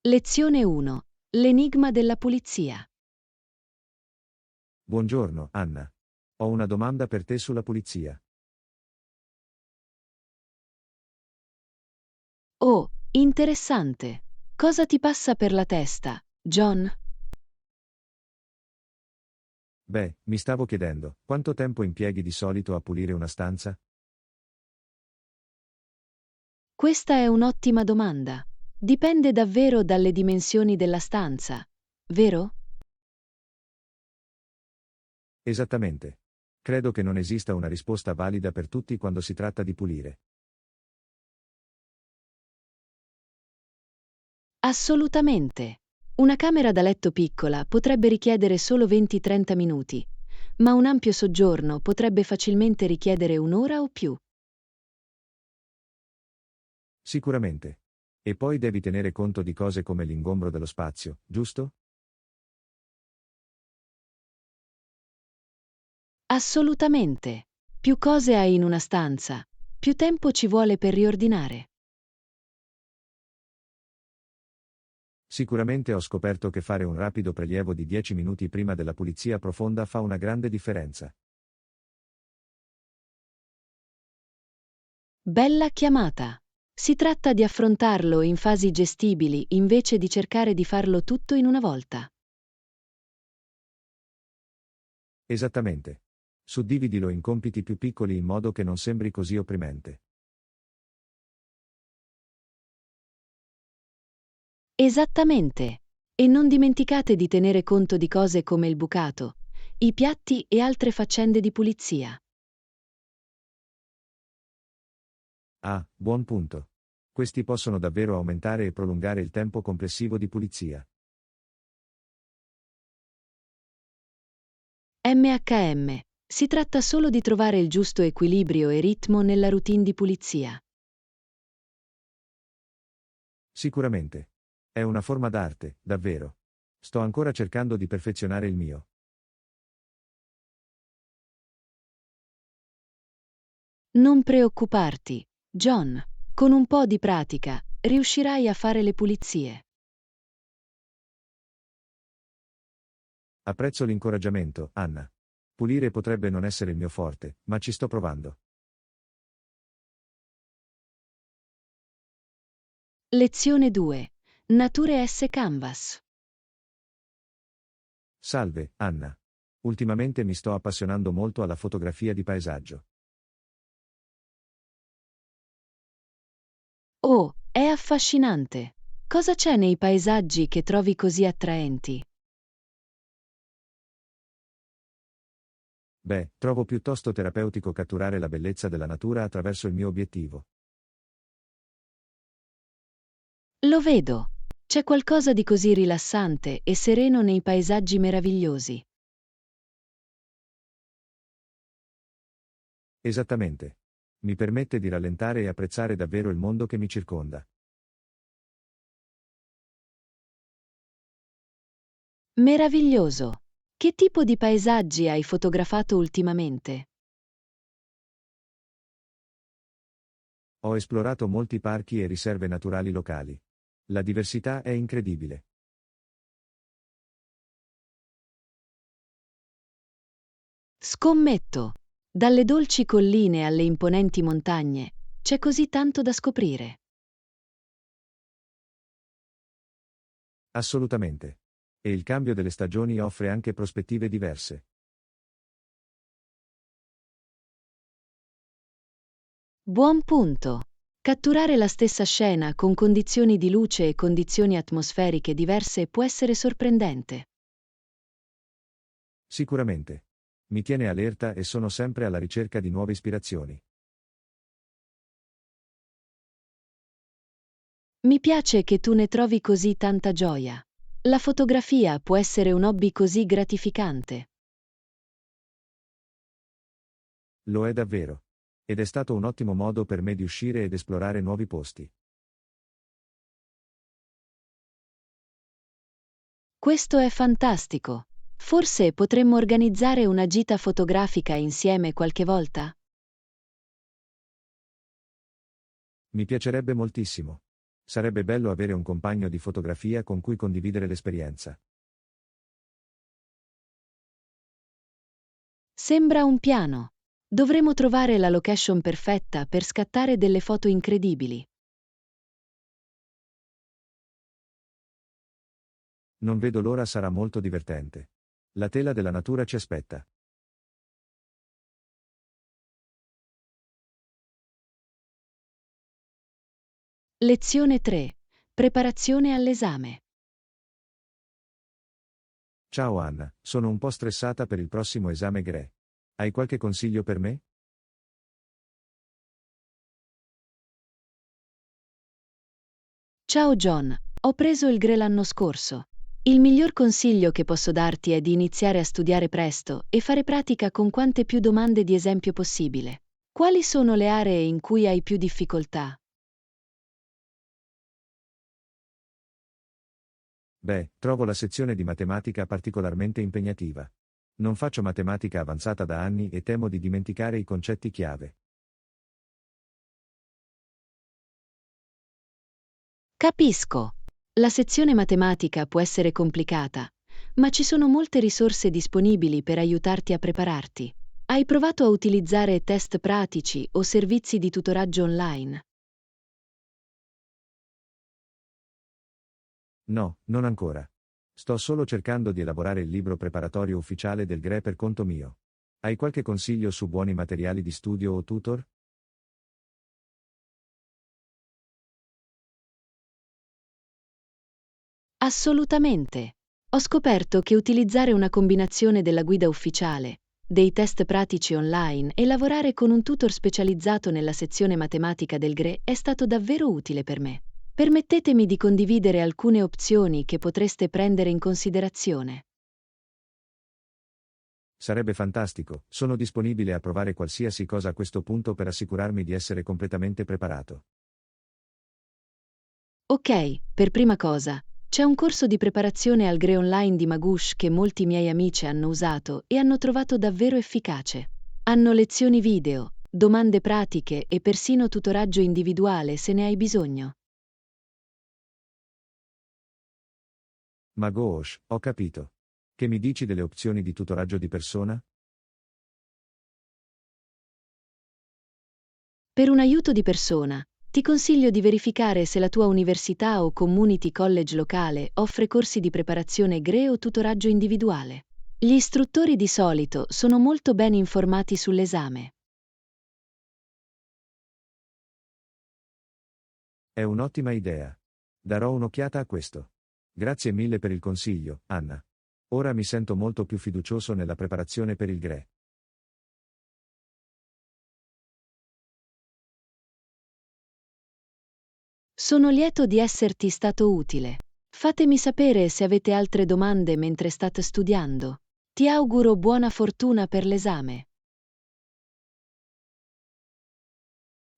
Lezione 1. L'enigma della pulizia. Buongiorno, Anna. Ho una domanda per te sulla pulizia. Oh, interessante. Cosa ti passa per la testa, John? Beh, mi stavo chiedendo, quanto tempo impieghi di solito a pulire una stanza? Questa è un'ottima domanda. Dipende davvero dalle dimensioni della stanza, vero? Esattamente. Credo che non esista una risposta valida per tutti quando si tratta di pulire. Assolutamente. Una camera da letto piccola potrebbe richiedere solo 20-30 minuti, ma un ampio soggiorno potrebbe facilmente richiedere un'ora o più. Sicuramente. E poi devi tenere conto di cose come l'ingombro dello spazio, giusto? Assolutamente. Più cose hai in una stanza, più tempo ci vuole per riordinare. Sicuramente ho scoperto che fare un rapido prelievo di 10 minuti prima della pulizia profonda fa una grande differenza. Bella chiamata. Si tratta di affrontarlo in fasi gestibili invece di cercare di farlo tutto in una volta. Esattamente. Suddividilo in compiti più piccoli in modo che non sembri così opprimente. Esattamente. E non dimenticate di tenere conto di cose come il bucato, i piatti e altre faccende di pulizia. Ah, buon punto. Questi possono davvero aumentare e prolungare il tempo complessivo di pulizia. MHM. Si tratta solo di trovare il giusto equilibrio e ritmo nella routine di pulizia. Sicuramente. È una forma d'arte, davvero. Sto ancora cercando di perfezionare il mio. Non preoccuparti, John. Con un po' di pratica, riuscirai a fare le pulizie. Apprezzo l'incoraggiamento, Anna. Pulire potrebbe non essere il mio forte, ma ci sto provando. Lezione 2. Nature S Canvas. Salve, Anna. Ultimamente mi sto appassionando molto alla fotografia di paesaggio. Oh, è affascinante. Cosa c'è nei paesaggi che trovi così attraenti? Beh, trovo piuttosto terapeutico catturare la bellezza della natura attraverso il mio obiettivo. Lo vedo. C'è qualcosa di così rilassante e sereno nei paesaggi meravigliosi. Esattamente. Mi permette di rallentare e apprezzare davvero il mondo che mi circonda. Meraviglioso. Che tipo di paesaggi hai fotografato ultimamente? Ho esplorato molti parchi e riserve naturali locali. La diversità è incredibile. Scommetto. Dalle dolci colline alle imponenti montagne, c'è così tanto da scoprire. Assolutamente. E il cambio delle stagioni offre anche prospettive diverse. Buon punto. Catturare la stessa scena con condizioni di luce e condizioni atmosferiche diverse può essere sorprendente. Sicuramente. Mi tiene allerta e sono sempre alla ricerca di nuove ispirazioni. Mi piace che tu ne trovi così tanta gioia. La fotografia può essere un hobby così gratificante. Lo è davvero. Ed è stato un ottimo modo per me di uscire ed esplorare nuovi posti. Questo è fantastico. Forse potremmo organizzare una gita fotografica insieme qualche volta? Mi piacerebbe moltissimo. Sarebbe bello avere un compagno di fotografia con cui condividere l'esperienza. Sembra un piano. Dovremo trovare la location perfetta per scattare delle foto incredibili. Non vedo l'ora, sarà molto divertente. La tela della natura ci aspetta. Lezione 3. Preparazione all'esame. Ciao Anna, sono un po' stressata per il prossimo esame GRE. Hai qualche consiglio per me? Ciao John, ho preso il GRE l'anno scorso. Il miglior consiglio che posso darti è di iniziare a studiare presto e fare pratica con quante più domande di esempio possibile. Quali sono le aree in cui hai più difficoltà? Beh, trovo la sezione di matematica particolarmente impegnativa. Non faccio matematica avanzata da anni e temo di dimenticare i concetti chiave. Capisco. La sezione matematica può essere complicata, ma ci sono molte risorse disponibili per aiutarti a prepararti. Hai provato a utilizzare test pratici o servizi di tutoraggio online? No, non ancora. Sto solo cercando di elaborare il libro preparatorio ufficiale del GRE per conto mio. Hai qualche consiglio su buoni materiali di studio o tutor? Assolutamente. Ho scoperto che utilizzare una combinazione della guida ufficiale, dei test pratici online e lavorare con un tutor specializzato nella sezione matematica del GRE è stato davvero utile per me. Permettetemi di condividere alcune opzioni che potreste prendere in considerazione. Sarebbe fantastico, sono disponibile a provare qualsiasi cosa a questo punto per assicurarmi di essere completamente preparato. Ok, per prima cosa, c'è un corso di preparazione al GRE online di Magoosh che molti miei amici hanno usato e hanno trovato davvero efficace. Hanno lezioni video, domande pratiche e persino tutoraggio individuale se ne hai bisogno. Ma gosh, ho capito. Che mi dici delle opzioni di tutoraggio di persona? Per un aiuto di persona, ti consiglio di verificare se la tua università o community college locale offre corsi di preparazione GRE o tutoraggio individuale. Gli istruttori di solito sono molto ben informati sull'esame. È un'ottima idea. Darò un'occhiata a questo. Grazie mille per il consiglio, Anna. Ora mi sento molto più fiducioso nella preparazione per il GRE. Sono lieto di esserti stato utile. Fatemi sapere se avete altre domande mentre state studiando. Ti auguro buona fortuna per l'esame.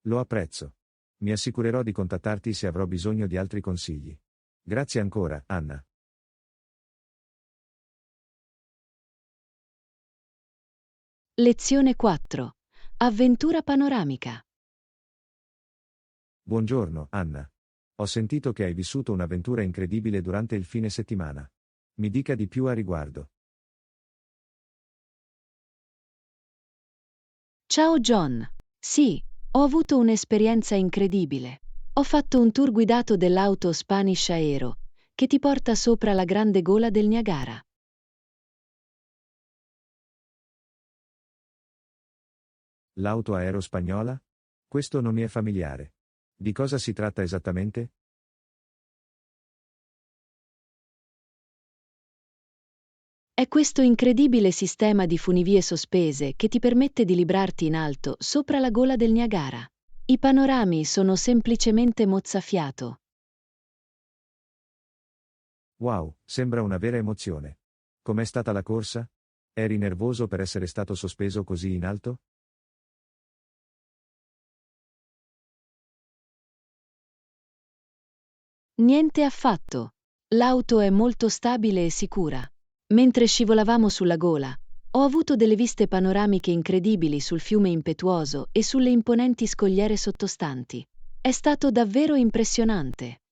Lo apprezzo. Mi assicurerò di contattarti se avrò bisogno di altri consigli. Grazie ancora, Anna. Lezione 4. Avventura panoramica. Buongiorno, Anna. Ho sentito che hai vissuto un'avventura incredibile durante il fine settimana. Mi dica di più a riguardo. Ciao John. Sì, ho avuto un'esperienza incredibile. Ho fatto un tour guidato dell'auto Spanish Aero, che ti porta sopra la grande gola del Niagara. L'auto aereo spagnola? Questo non mi è familiare. Di cosa si tratta esattamente? È questo incredibile sistema di funivie sospese che ti permette di librarti in alto sopra la gola del Niagara. I panorami sono semplicemente mozzafiato. Wow, sembra una vera emozione. Com'è stata la corsa? Eri nervoso per essere stato sospeso così in alto? Niente affatto. L'auto è molto stabile e sicura. Mentre scivolavamo sulla gola, ho avuto delle viste panoramiche incredibili sul fiume impetuoso e sulle imponenti scogliere sottostanti. È stato davvero impressionante.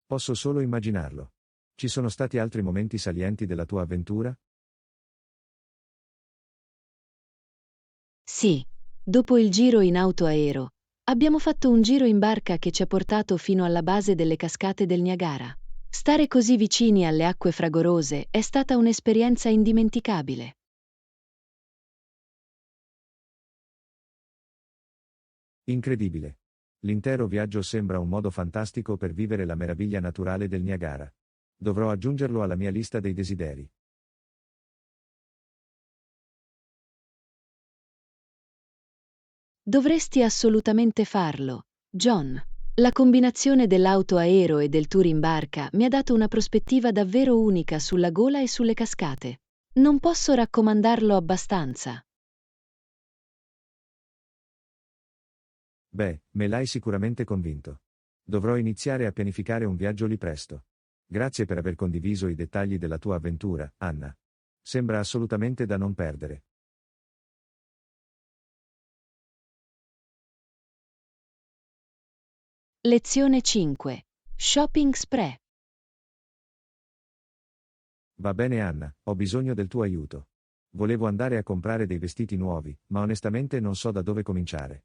Posso solo immaginarlo. Ci sono stati altri momenti salienti della tua avventura? Sì, dopo il giro in auto aereo, abbiamo fatto un giro in barca che ci ha portato fino alla base delle cascate del Niagara. Stare così vicini alle acque fragorose è stata un'esperienza indimenticabile. Incredibile. L'intero viaggio sembra un modo fantastico per vivere la meraviglia naturale del Niagara. Dovrò aggiungerlo alla mia lista dei desideri. Dovresti assolutamente farlo, John. La combinazione dell'auto aereo e del tour in barca mi ha dato una prospettiva davvero unica sulla gola e sulle cascate. Non posso raccomandarlo abbastanza. Beh, me l'hai sicuramente convinto. Dovrò iniziare a pianificare un viaggio lì presto. Grazie per aver condiviso i dettagli della tua avventura, Anna. Sembra assolutamente da non perdere. Lezione 5. Shopping spree. Va bene Anna, ho bisogno del tuo aiuto. Volevo andare a comprare dei vestiti nuovi, ma onestamente non so da dove cominciare.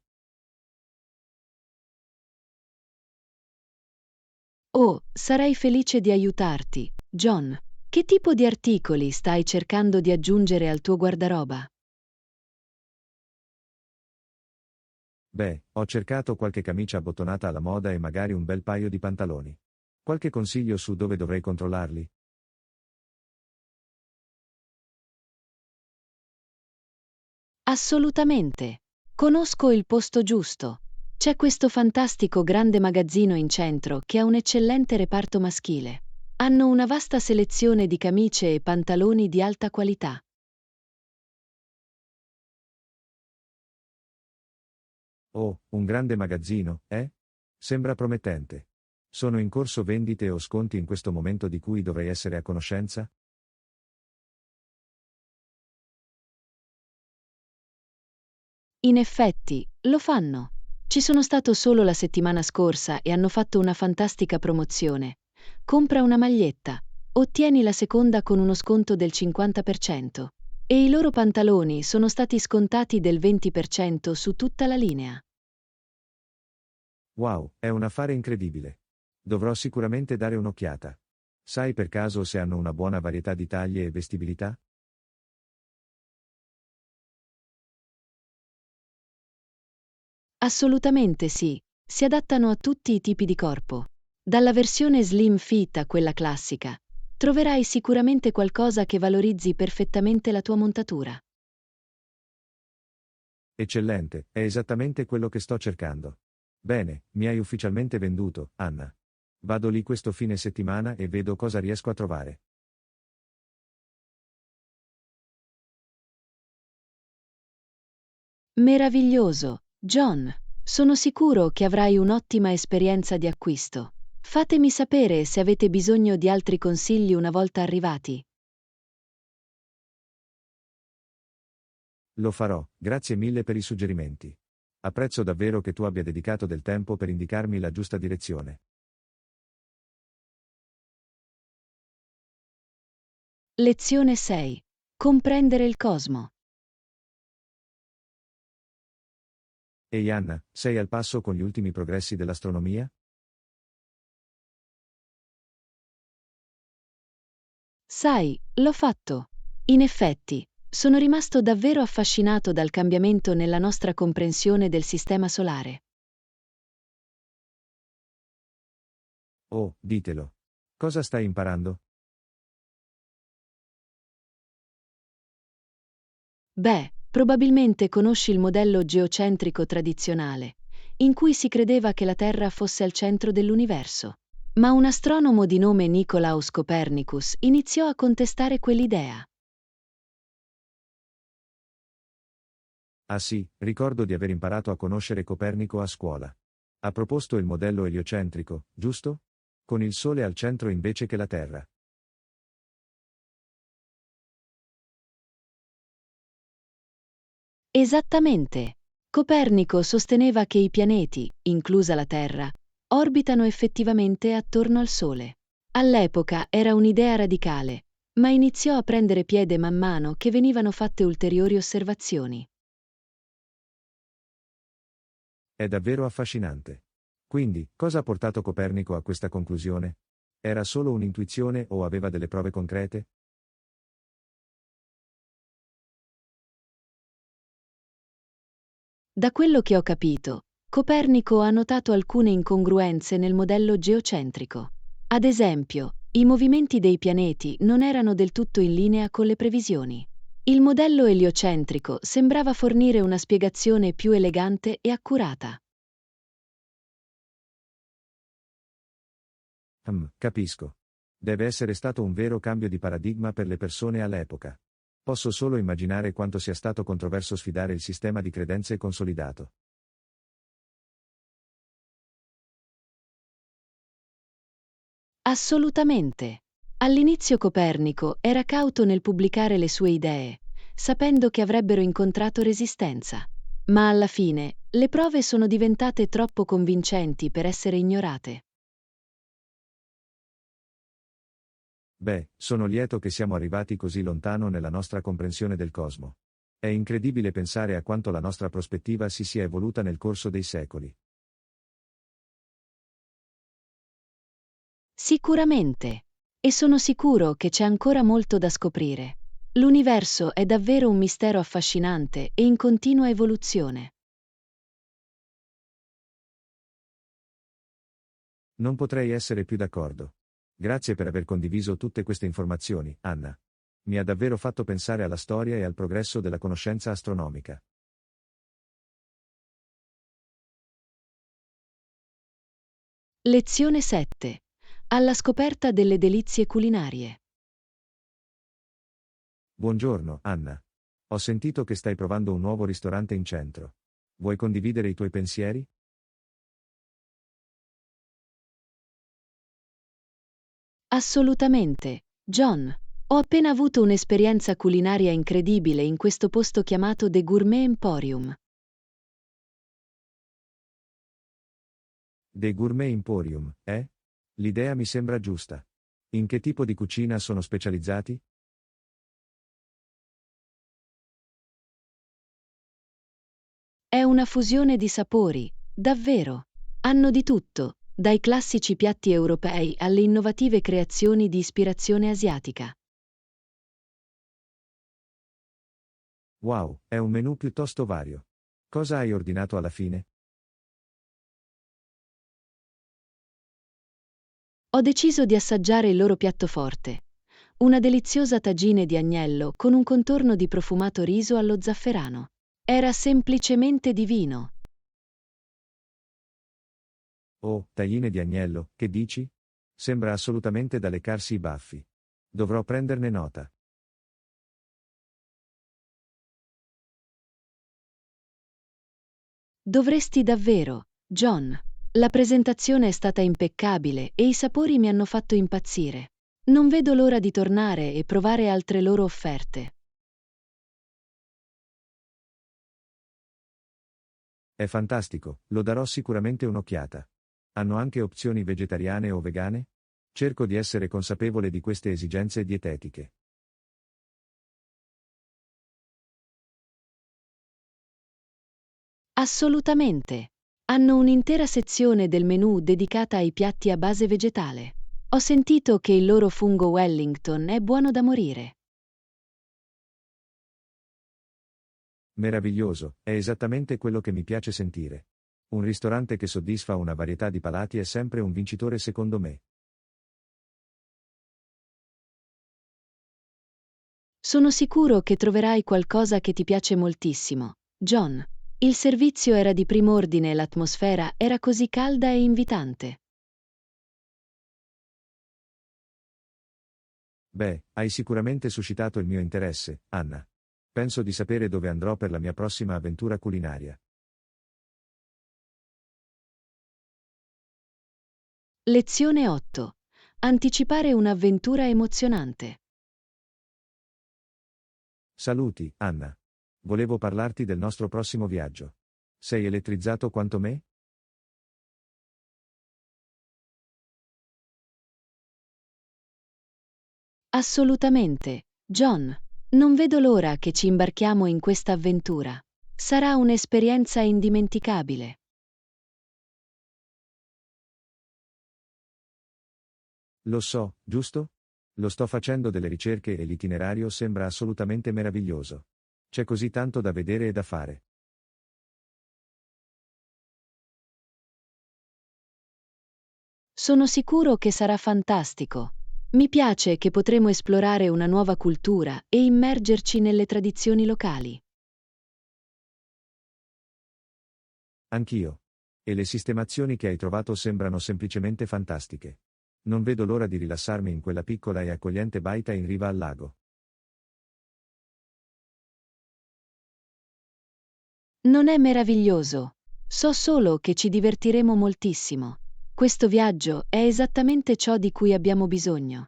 Oh, sarei felice di aiutarti, John. Che tipo di articoli stai cercando di aggiungere al tuo guardaroba? Beh, ho cercato qualche camicia abbottonata alla moda e magari un bel paio di pantaloni. Qualche consiglio su dove dovrei controllarli? Assolutamente. Conosco il posto giusto. C'è questo fantastico grande magazzino in centro che ha un eccellente reparto maschile. Hanno una vasta selezione di camicie e pantaloni di alta qualità. Oh, un grande magazzino, eh? Sembra promettente. Sono in corso vendite o sconti in questo momento di cui dovrei essere a conoscenza? In effetti, lo fanno. Ci sono stato solo la settimana scorsa e hanno fatto una fantastica promozione. Compra una maglietta, ottieni la seconda con uno sconto del 50%. E i loro pantaloni sono stati scontati del 20% su tutta la linea. Wow, è un affare incredibile. Dovrò sicuramente dare un'occhiata. Sai per caso se hanno una buona varietà di taglie e vestibilità? Assolutamente sì, si adattano a tutti i tipi di corpo. Dalla versione slim fit a quella classica, troverai sicuramente qualcosa che valorizzi perfettamente la tua montatura. Eccellente, è esattamente quello che sto cercando. Bene, mi hai ufficialmente venduto, Anna. Vado lì questo fine settimana e vedo cosa riesco a trovare. Meraviglioso, John. Sono sicuro che avrai un'ottima esperienza di acquisto. Fatemi sapere se avete bisogno di altri consigli una volta arrivati. Lo farò, grazie mille per i suggerimenti. Apprezzo davvero che tu abbia dedicato del tempo per indicarmi la giusta direzione. Lezione 6. Comprendere il cosmo. Ehi Anna, sei al passo con gli ultimi progressi dell'astronomia? Sai, l'ho fatto. In effetti, sono rimasto davvero affascinato dal cambiamento nella nostra comprensione del sistema solare. Oh, ditelo. Cosa stai imparando? Beh, probabilmente conosci il modello geocentrico tradizionale, in cui si credeva che la Terra fosse al centro dell'universo. Ma un astronomo di nome Nicolaus Copernicus iniziò a contestare quell'idea. Ah sì, ricordo di aver imparato a conoscere Copernico a scuola. Ha proposto il modello eliocentrico, giusto? Con il Sole al centro invece che la Terra. Esattamente. Copernico sosteneva che i pianeti, inclusa la Terra, orbitano effettivamente attorno al Sole. All'epoca era un'idea radicale, ma iniziò a prendere piede man mano che venivano fatte ulteriori osservazioni. È davvero affascinante. Quindi, cosa ha portato Copernico a questa conclusione? Era solo un'intuizione o aveva delle prove concrete? Da quello che ho capito, Copernico ha notato alcune incongruenze nel modello geocentrico. Ad esempio, i movimenti dei pianeti non erano del tutto in linea con le previsioni. Il modello eliocentrico sembrava fornire una spiegazione più elegante e accurata. Capisco. Deve essere stato un vero cambio di paradigma per le persone all'epoca. Posso solo immaginare quanto sia stato controverso sfidare il sistema di credenze consolidato. Assolutamente. All'inizio Copernico era cauto nel pubblicare le sue idee, sapendo che avrebbero incontrato resistenza. Ma alla fine, le prove sono diventate troppo convincenti per essere ignorate. Beh, sono lieto che siamo arrivati così lontano nella nostra comprensione del cosmo. È incredibile pensare a quanto la nostra prospettiva si sia evoluta nel corso dei secoli. Sicuramente. E sono sicuro che c'è ancora molto da scoprire. L'universo è davvero un mistero affascinante e in continua evoluzione. Non potrei essere più d'accordo. Grazie per aver condiviso tutte queste informazioni, Anna. Mi ha davvero fatto pensare alla storia e al progresso della conoscenza astronomica. Lezione 7. Alla scoperta delle delizie culinarie. Buongiorno, Anna. Ho sentito che stai provando un nuovo ristorante in centro. Vuoi condividere i tuoi pensieri? Assolutamente, John. Ho appena avuto un'esperienza culinaria incredibile in questo posto chiamato The Gourmet Emporium. The Gourmet Emporium, eh? L'idea mi sembra giusta. In che tipo di cucina sono specializzati? È una fusione di sapori, davvero. Hanno di tutto, dai classici piatti europei alle innovative creazioni di ispirazione asiatica. Wow, è un menù piuttosto vario. Cosa hai ordinato alla fine? Ho deciso di assaggiare il loro piatto forte, una deliziosa tagine di agnello con un contorno di profumato riso allo zafferano. Era semplicemente divino. Oh, tagline di agnello, che dici? Sembra assolutamente da leccarsi i baffi. Dovrò prenderne nota. Dovresti davvero, John. La presentazione è stata impeccabile e i sapori mi hanno fatto impazzire. Non vedo l'ora di tornare e provare altre loro offerte. È fantastico, lo darò sicuramente un'occhiata. Hanno anche opzioni vegetariane o vegane? Cerco di essere consapevole di queste esigenze dietetiche. Assolutamente. Hanno un'intera sezione del menù dedicata ai piatti a base vegetale. Ho sentito che il loro fungo Wellington è buono da morire. Meraviglioso, è esattamente quello che mi piace sentire. Un ristorante che soddisfa una varietà di palati è sempre un vincitore secondo me. Sono sicuro che troverai qualcosa che ti piace moltissimo, John. Il servizio era di primo ordine e l'atmosfera era così calda e invitante. Beh, hai sicuramente suscitato il mio interesse, Anna. Penso di sapere dove andrò per la mia prossima avventura culinaria. Lezione 8. Anticipare un'avventura emozionante. Saluti, Anna. Volevo parlarti del nostro prossimo viaggio. Sei elettrizzato quanto me? Assolutamente, John. Non vedo l'ora che ci imbarchiamo in questa avventura. Sarà un'esperienza indimenticabile. Lo so, giusto? Lo sto facendo delle ricerche e l'itinerario sembra assolutamente meraviglioso. C'è così tanto da vedere e da fare. Sono sicuro che sarà fantastico. Mi piace che potremo esplorare una nuova cultura e immergerci nelle tradizioni locali. Anch'io. E le sistemazioni che hai trovato sembrano semplicemente fantastiche. Non vedo l'ora di rilassarmi in quella piccola e accogliente baita in riva al lago. Non è meraviglioso? So solo che ci divertiremo moltissimo. Questo viaggio è esattamente ciò di cui abbiamo bisogno.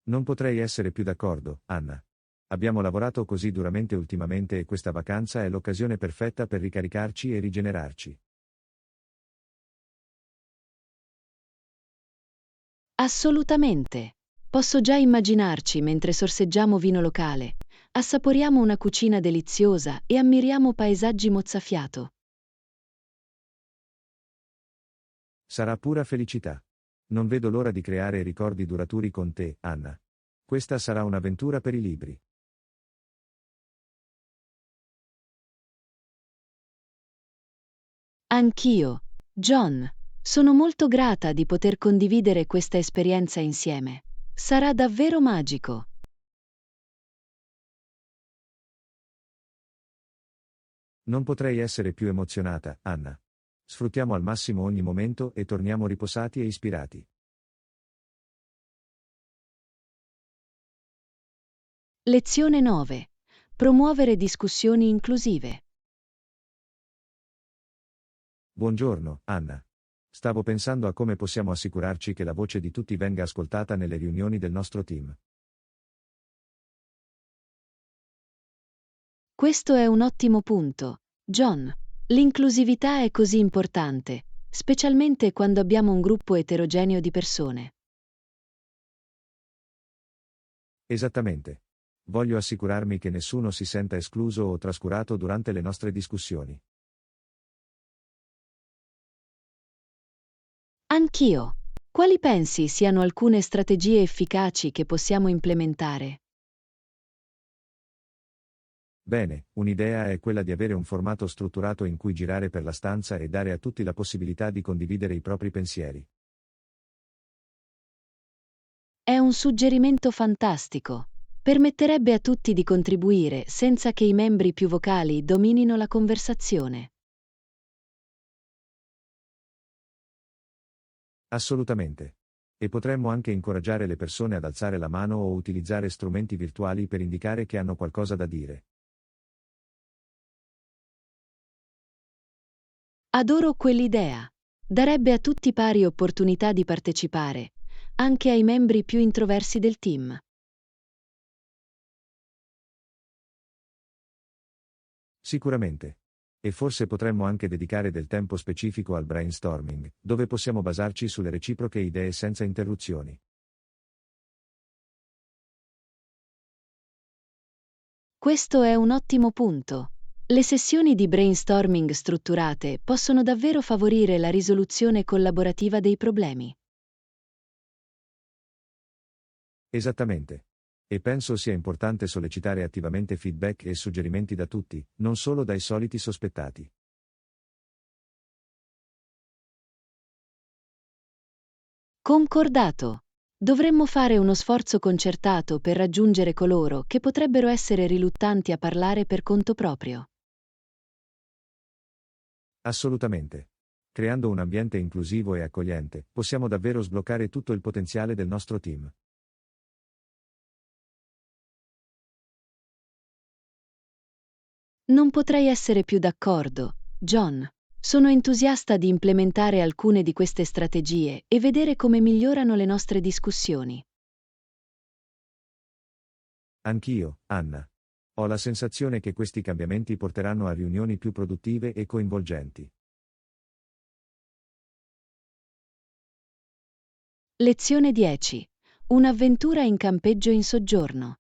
Non potrei essere più d'accordo, Anna. Abbiamo lavorato così duramente ultimamente e questa vacanza è l'occasione perfetta per ricaricarci e rigenerarci. Assolutamente. Posso già immaginarci mentre sorseggiamo vino locale, assaporiamo una cucina deliziosa e ammiriamo paesaggi mozzafiato. Sarà pura felicità. Non vedo l'ora di creare ricordi duraturi con te, Anna. Questa sarà un'avventura per i libri. Anch'io, John. Sono molto grata di poter condividere questa esperienza insieme. Sarà davvero magico. Non potrei essere più emozionata, Anna. Sfruttiamo al massimo ogni momento e torniamo riposati e ispirati. Lezione 9. Promuovere discussioni inclusive. Buongiorno, Anna. Stavo pensando a come possiamo assicurarci che la voce di tutti venga ascoltata nelle riunioni del nostro team. Questo è un ottimo punto, John. L'inclusività è così importante, specialmente quando abbiamo un gruppo eterogeneo di persone. Esattamente. Voglio assicurarmi che nessuno si senta escluso o trascurato durante le nostre discussioni. Anch'io. Quali pensi siano alcune strategie efficaci che possiamo implementare? Bene, un'idea è quella di avere un formato strutturato in cui girare per la stanza e dare a tutti la possibilità di condividere i propri pensieri. È un suggerimento fantastico. Permetterebbe a tutti di contribuire senza che i membri più vocali dominino la conversazione. Assolutamente. E potremmo anche incoraggiare le persone ad alzare la mano o utilizzare strumenti virtuali per indicare che hanno qualcosa da dire. Adoro quell'idea. Darebbe a tutti pari opportunità di partecipare, anche ai membri più introversi del team. Sicuramente. E forse potremmo anche dedicare del tempo specifico al brainstorming, dove possiamo basarci sulle reciproche idee senza interruzioni. Questo è un ottimo punto. Le sessioni di brainstorming strutturate possono davvero favorire la risoluzione collaborativa dei problemi. Esattamente. E penso sia importante sollecitare attivamente feedback e suggerimenti da tutti, non solo dai soliti sospettati. Concordato. Dovremmo fare uno sforzo concertato per raggiungere coloro che potrebbero essere riluttanti a parlare per conto proprio. Assolutamente. Creando un ambiente inclusivo e accogliente, possiamo davvero sbloccare tutto il potenziale del nostro team. Non potrei essere più d'accordo, John. Sono entusiasta di implementare alcune di queste strategie e vedere come migliorano le nostre discussioni. Anch'io, Anna. Ho la sensazione che questi cambiamenti porteranno a riunioni più produttive e coinvolgenti. Lezione 10. Un'avventura in campeggio in soggiorno.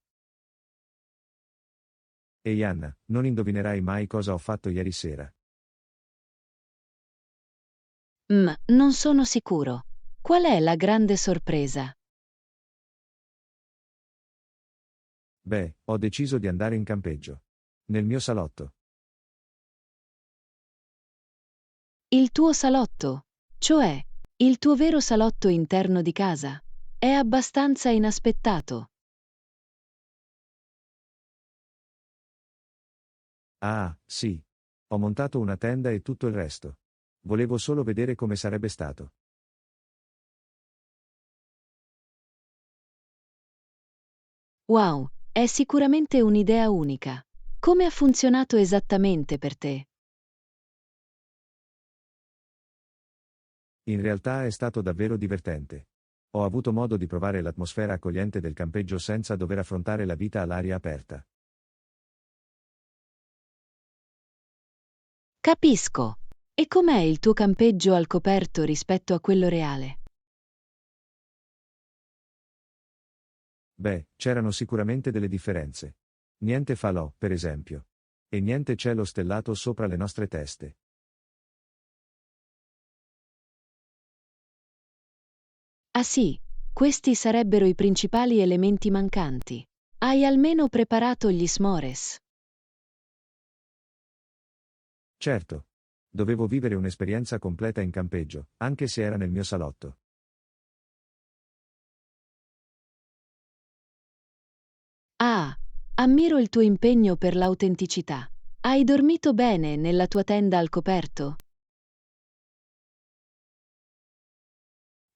Ehi Anna, non indovinerai mai cosa ho fatto ieri sera. Non sono sicuro. Qual è la grande sorpresa? Beh, ho deciso di andare in campeggio. Nel mio salotto. Il tuo salotto, cioè il tuo vero salotto interno di casa, è abbastanza inaspettato. Ah, sì. Ho montato una tenda e tutto il resto. Volevo solo vedere come sarebbe stato. Wow, è sicuramente un'idea unica. Come ha funzionato esattamente per te? In realtà è stato davvero divertente. Ho avuto modo di provare l'atmosfera accogliente del campeggio senza dover affrontare la vita all'aria aperta. Capisco. E com'è il tuo campeggio al coperto rispetto a quello reale? Beh, c'erano sicuramente delle differenze. Niente falò, per esempio. E niente cielo stellato sopra le nostre teste. Ah sì, questi sarebbero i principali elementi mancanti. Hai almeno preparato gli s'mores. Certo. Dovevo vivere un'esperienza completa in campeggio, anche se era nel mio salotto. Ah, ammiro il tuo impegno per l'autenticità. Hai dormito bene nella tua tenda al coperto?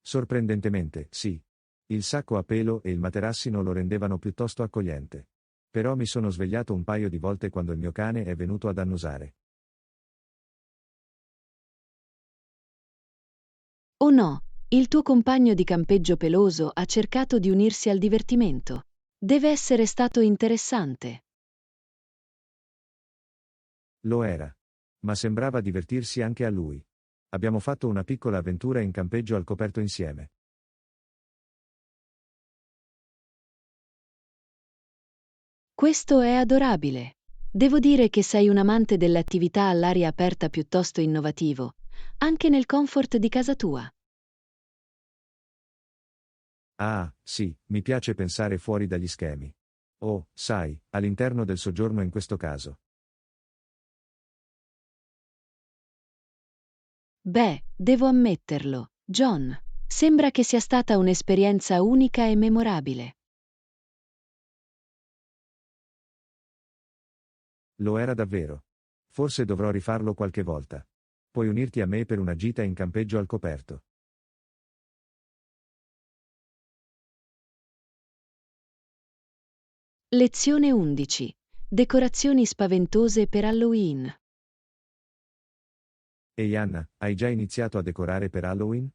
Sorprendentemente, sì. Il sacco a pelo e il materassino lo rendevano piuttosto accogliente. Però mi sono svegliato un paio di volte quando il mio cane è venuto ad annusare. O no, il tuo compagno di campeggio peloso ha cercato di unirsi al divertimento. Deve essere stato interessante. Lo era. Ma sembrava divertirsi anche a lui. Abbiamo fatto una piccola avventura in campeggio al coperto insieme. Questo è adorabile. Devo dire che sei un amante delle attività all'aria aperta piuttosto innovativo, anche nel comfort di casa tua. Ah, sì, mi piace pensare fuori dagli schemi. Oh, sai, all'interno del soggiorno in questo caso. Beh, devo ammetterlo, John. Sembra che sia stata un'esperienza unica e memorabile. Lo era davvero. Forse dovrò rifarlo qualche volta. Puoi unirti a me per una gita in campeggio al coperto. Lezione 11. Decorazioni spaventose per Halloween. Ehi Anna, hai già iniziato a decorare per Halloween?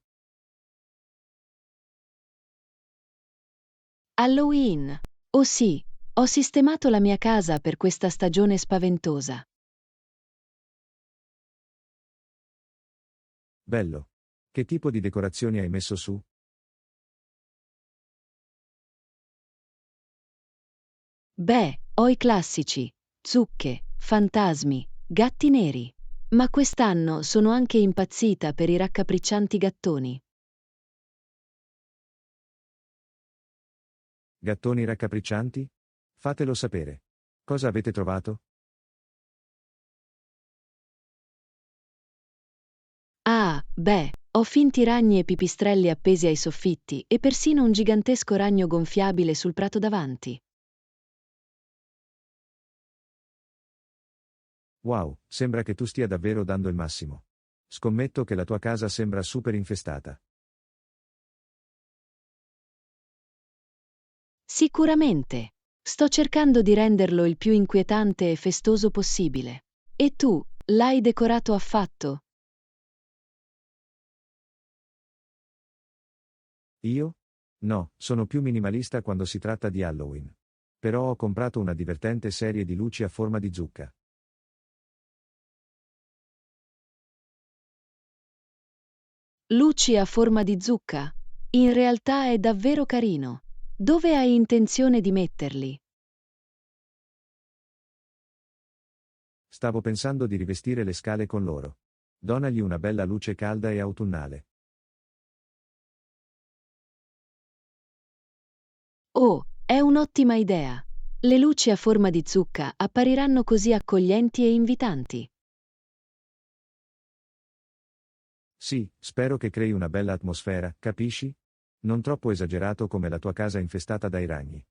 Halloween. Oh sì, ho sistemato la mia casa per questa stagione spaventosa. Bello. Che tipo di decorazioni hai messo su? Beh, ho i classici, zucche, fantasmi, gatti neri. Ma quest'anno sono anche impazzita per i raccapriccianti gattoni. Gattoni raccapriccianti? Fatelo sapere. Cosa avete trovato? Ah, beh, ho finti ragni e pipistrelli appesi ai soffitti e persino un gigantesco ragno gonfiabile sul prato davanti. Wow, sembra che tu stia davvero dando il massimo. Scommetto che la tua casa sembra super infestata. Sicuramente. Sto cercando di renderlo il più inquietante e festoso possibile. E tu, l'hai decorato affatto? Io? No, sono più minimalista quando si tratta di Halloween. Però ho comprato una divertente serie di luci a forma di zucca. Luci a forma di zucca? In realtà è davvero carino. Dove hai intenzione di metterli? Stavo pensando di rivestire le scale con loro. Donagli una bella luce calda e autunnale. Oh, è un'ottima idea. Le luci a forma di zucca appariranno così accoglienti e invitanti. Sì, spero che crei una bella atmosfera, capisci? Non troppo esagerato come la tua casa infestata dai ragni.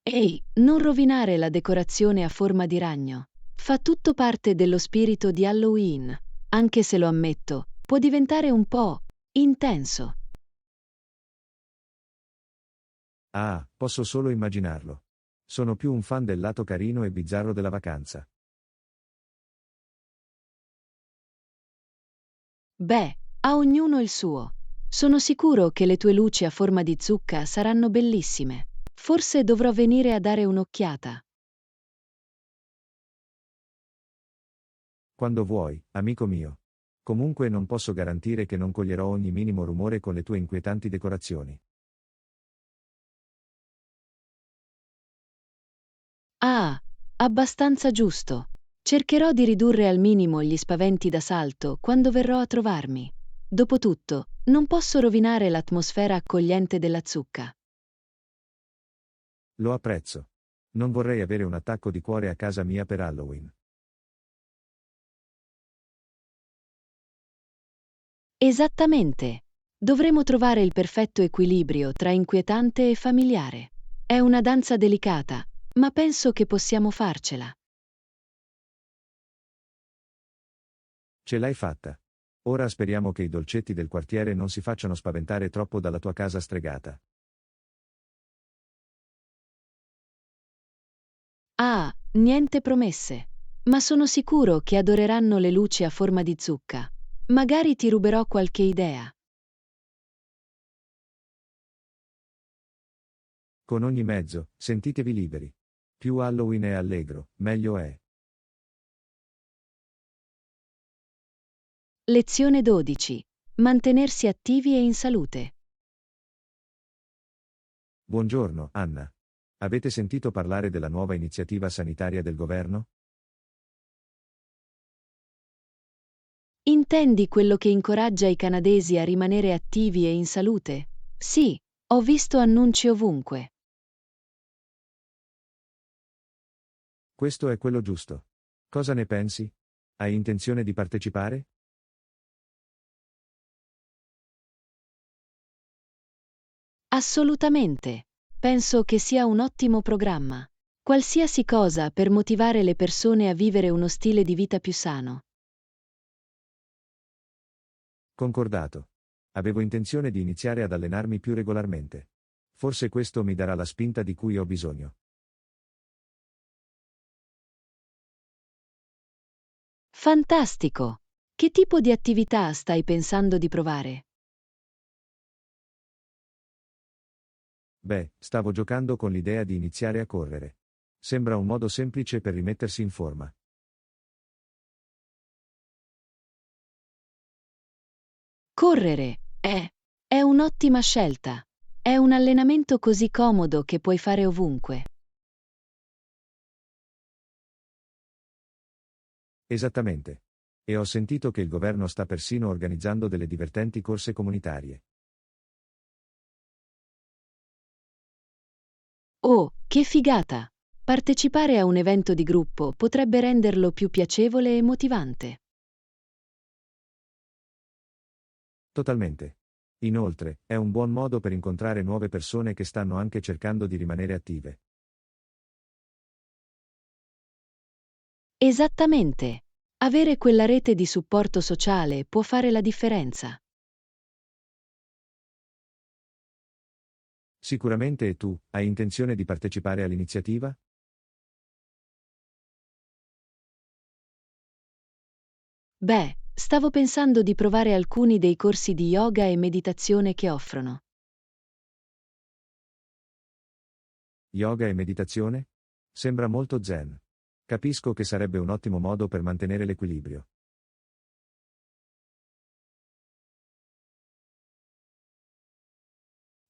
Ehi, non rovinare la decorazione a forma di ragno. Fa tutto parte dello spirito di Halloween. Anche se lo ammetto, può diventare un po' intenso. Ah, posso solo immaginarlo. Sono più un fan del lato carino e bizzarro della vacanza. Beh, a ognuno il suo. Sono sicuro che le tue luci a forma di zucca saranno bellissime. Forse dovrò venire a dare un'occhiata. Quando vuoi, amico mio. Comunque non posso garantire che non coglierò ogni minimo rumore con le tue inquietanti decorazioni. Ah, abbastanza giusto. Cercherò di ridurre al minimo gli spaventi da salto quando verrò a trovarmi. Dopotutto, non posso rovinare l'atmosfera accogliente della zucca. Lo apprezzo. Non vorrei avere un attacco di cuore a casa mia per Halloween. Esattamente. Dovremo trovare il perfetto equilibrio tra inquietante e familiare. È una danza delicata, ma penso che possiamo farcela. Ce l'hai fatta. Ora speriamo che i dolcetti del quartiere non si facciano spaventare troppo dalla tua casa stregata. Ah, niente promesse. Ma sono sicuro che adoreranno le luci a forma di zucca. Magari ti ruberò qualche idea. Con ogni mezzo, sentitevi liberi. Più Halloween è allegro, meglio è. Lezione 12. Mantenersi attivi e in salute. Buongiorno, Anna. Avete sentito parlare della nuova iniziativa sanitaria del governo? Intendi quello che incoraggia i canadesi a rimanere attivi e in salute? Sì, ho visto annunci ovunque. Questo è quello giusto. Cosa ne pensi? Hai intenzione di partecipare? Assolutamente. Penso che sia un ottimo programma. Qualsiasi cosa per motivare le persone a vivere uno stile di vita più sano. Concordato. Avevo intenzione di iniziare ad allenarmi più regolarmente. Forse questo mi darà la spinta di cui ho bisogno. Fantastico! Che tipo di attività stai pensando di provare? Beh, stavo giocando con l'idea di iniziare a correre. Sembra un modo semplice per rimettersi in forma. Correre è un'ottima scelta. È un allenamento così comodo che puoi fare ovunque. Esattamente. E ho sentito che il governo sta persino organizzando delle divertenti corse comunitarie. Oh, che figata! Partecipare a un evento di gruppo potrebbe renderlo più piacevole e motivante. Totalmente. Inoltre, è un buon modo per incontrare nuove persone che stanno anche cercando di rimanere attive. Esattamente. Avere quella rete di supporto sociale può fare la differenza. Sicuramente e tu, hai intenzione di partecipare all'iniziativa? Beh, stavo pensando di provare alcuni dei corsi di yoga e meditazione che offrono. Yoga e meditazione? Sembra molto zen. Capisco che sarebbe un ottimo modo per mantenere l'equilibrio.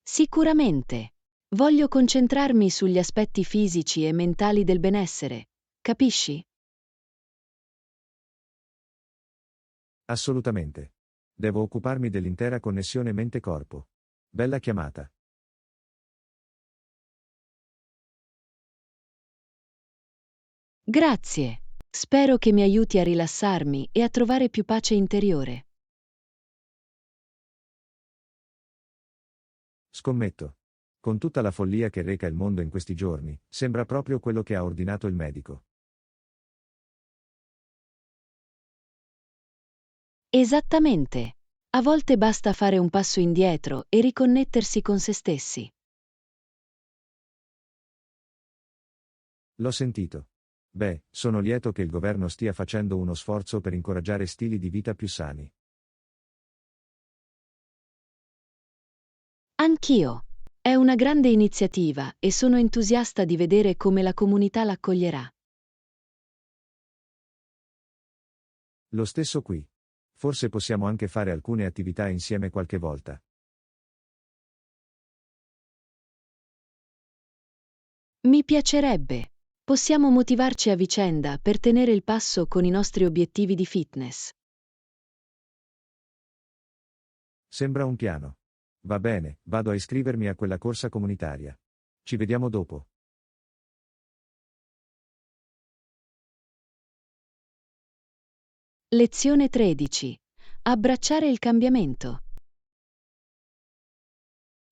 Sicuramente. Voglio concentrarmi sugli aspetti fisici e mentali del benessere, capisci? Assolutamente. Devo occuparmi dell'intera connessione mente-corpo. Bella chiamata. Grazie. Spero che mi aiuti a rilassarmi e a trovare più pace interiore. Scommetto. Con tutta la follia che reca il mondo in questi giorni, sembra proprio quello che ha ordinato il medico. Esattamente. A volte basta fare un passo indietro e riconnettersi con se stessi. L'ho sentito. Beh, sono lieto che il governo stia facendo uno sforzo per incoraggiare stili di vita più sani. Anch'io. È una grande iniziativa e sono entusiasta di vedere come la comunità l'accoglierà. Lo stesso qui. Forse possiamo anche fare alcune attività insieme qualche volta. Mi piacerebbe. Possiamo motivarci a vicenda per tenere il passo con i nostri obiettivi di fitness. Sembra un piano. Va bene, vado a iscrivermi a quella corsa comunitaria. Ci vediamo dopo. Lezione 13. Abbracciare il cambiamento.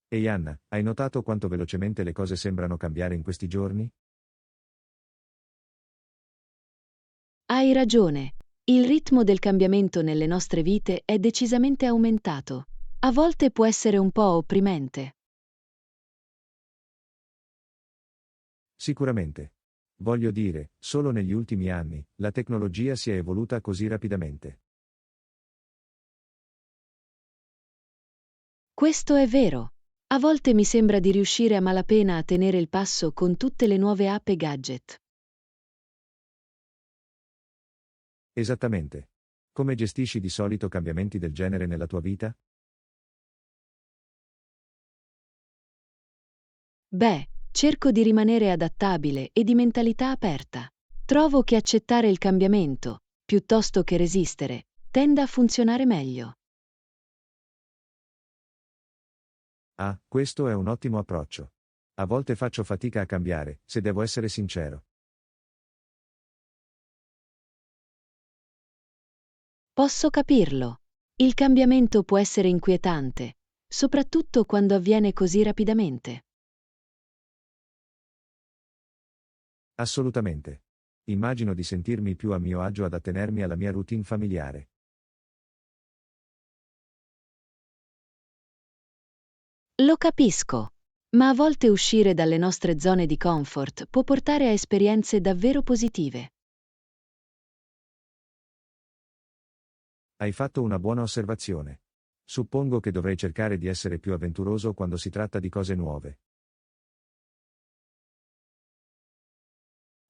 Ehi Anna, hai notato quanto velocemente le cose sembrano cambiare in questi giorni? Hai ragione. Il ritmo del cambiamento nelle nostre vite è decisamente aumentato. A volte può essere un po' opprimente. Sicuramente. Voglio dire, solo negli ultimi anni, la tecnologia si è evoluta così rapidamente. Questo è vero. A volte mi sembra di riuscire a malapena a tenere il passo con tutte le nuove app e gadget. Esattamente. Come gestisci di solito cambiamenti del genere nella tua vita? Beh, cerco di rimanere adattabile e di mentalità aperta. Trovo che accettare il cambiamento, piuttosto che resistere, tenda a funzionare meglio. Ah, questo è un ottimo approccio. A volte faccio fatica a cambiare, se devo essere sincero. Posso capirlo. Il cambiamento può essere inquietante, soprattutto quando avviene così rapidamente. Assolutamente. Immagino di sentirmi più a mio agio ad attenermi alla mia routine familiare. Lo capisco, ma a volte uscire dalle nostre zone di comfort può portare a esperienze davvero positive. Hai fatto una buona osservazione. Suppongo che dovrei cercare di essere più avventuroso quando si tratta di cose nuove.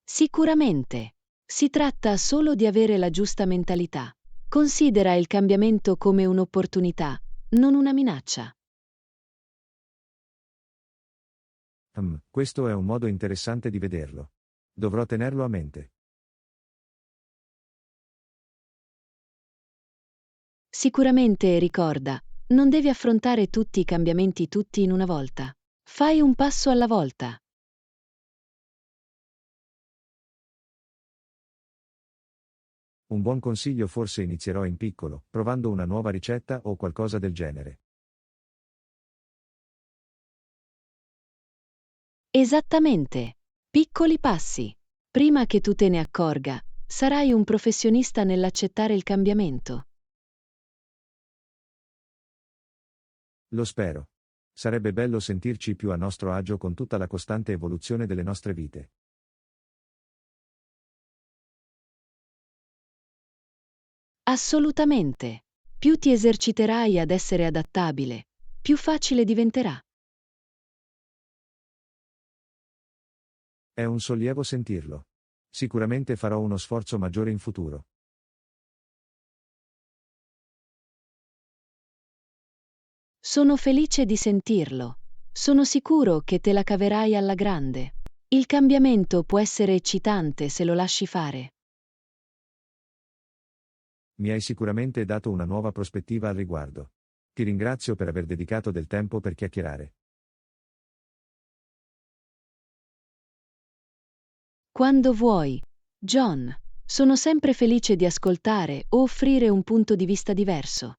Sicuramente. Si tratta solo di avere la giusta mentalità. Considera il cambiamento come un'opportunità, non una minaccia. Questo è un modo interessante di vederlo. Dovrò tenerlo a mente. Sicuramente ricorda, non devi affrontare tutti i cambiamenti tutti in una volta. Fai un passo alla volta. Un buon consiglio: forse inizierò in piccolo, provando una nuova ricetta o qualcosa del genere. Esattamente. Piccoli passi. Prima che tu te ne accorga, sarai un professionista nell'accettare il cambiamento. Lo spero. Sarebbe bello sentirci più a nostro agio con tutta la costante evoluzione delle nostre vite. Assolutamente. Più ti eserciterai ad essere adattabile, più facile diventerà. È un sollievo sentirlo. Sicuramente farò uno sforzo maggiore in futuro. Sono felice di sentirlo. Sono sicuro che te la caverai alla grande. Il cambiamento può essere eccitante se lo lasci fare. Mi hai sicuramente dato una nuova prospettiva al riguardo. Ti ringrazio per aver dedicato del tempo per chiacchierare. Quando vuoi, John. Sono sempre felice di ascoltare o offrire un punto di vista diverso.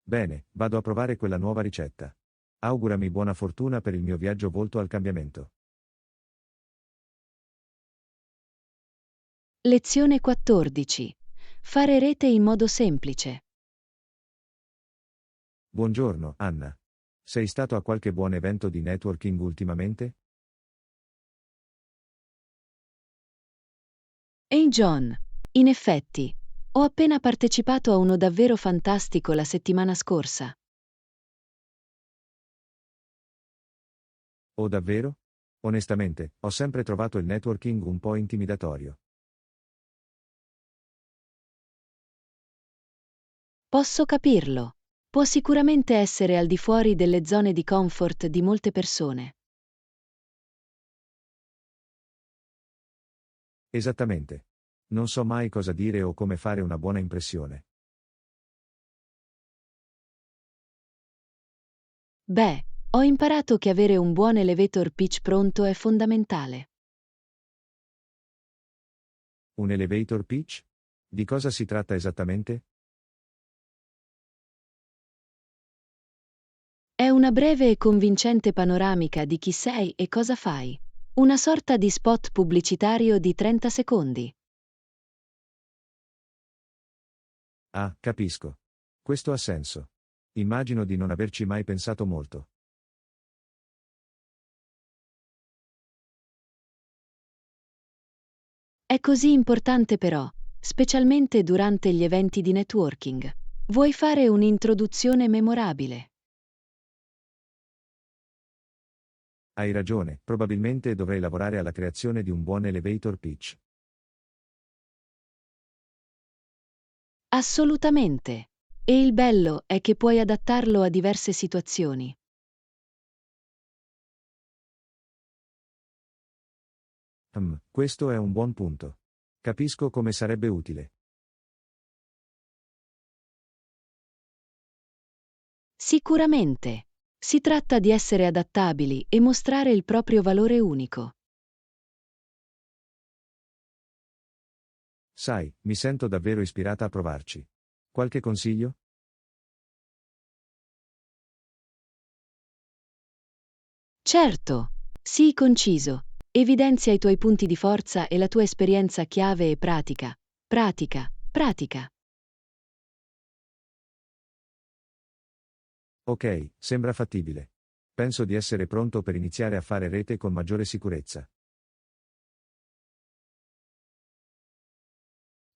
Bene, vado a provare quella nuova ricetta. Augurami buona fortuna per il mio viaggio volto al cambiamento. Lezione 14. Fare rete in modo semplice. Buongiorno, Anna. Sei stato a qualche buon evento di networking ultimamente? Ehi John, in effetti, ho appena partecipato a uno davvero fantastico la settimana scorsa. Oh davvero? Onestamente, ho sempre trovato il networking un po' intimidatorio. Posso capirlo. Può sicuramente essere al di fuori delle zone di comfort di molte persone. Esattamente. Non so mai cosa dire o come fare una buona impressione. Beh, ho imparato che avere un buon elevator pitch pronto è fondamentale. Un elevator pitch? Di cosa si tratta esattamente? È una breve e convincente panoramica di chi sei e cosa fai. Una sorta di spot pubblicitario di 30 secondi. Ah, capisco. Questo ha senso. Immagino di non averci mai pensato molto. È così importante però, specialmente durante gli eventi di networking. Vuoi fare un'introduzione memorabile? Hai ragione, probabilmente dovrei lavorare alla creazione di un buon elevator pitch. Assolutamente. E il bello è che puoi adattarlo a diverse situazioni. Questo è un buon punto. Capisco come sarebbe utile. Sicuramente. Si tratta di essere adattabili e mostrare il proprio valore unico. Sai, mi sento davvero ispirata a provarci. Qualche consiglio? Certo. Sii conciso. Evidenzia i tuoi punti di forza e la tua esperienza chiave e pratica. Pratica, pratica. Ok, sembra fattibile. Penso di essere pronto per iniziare a fare rete con maggiore sicurezza.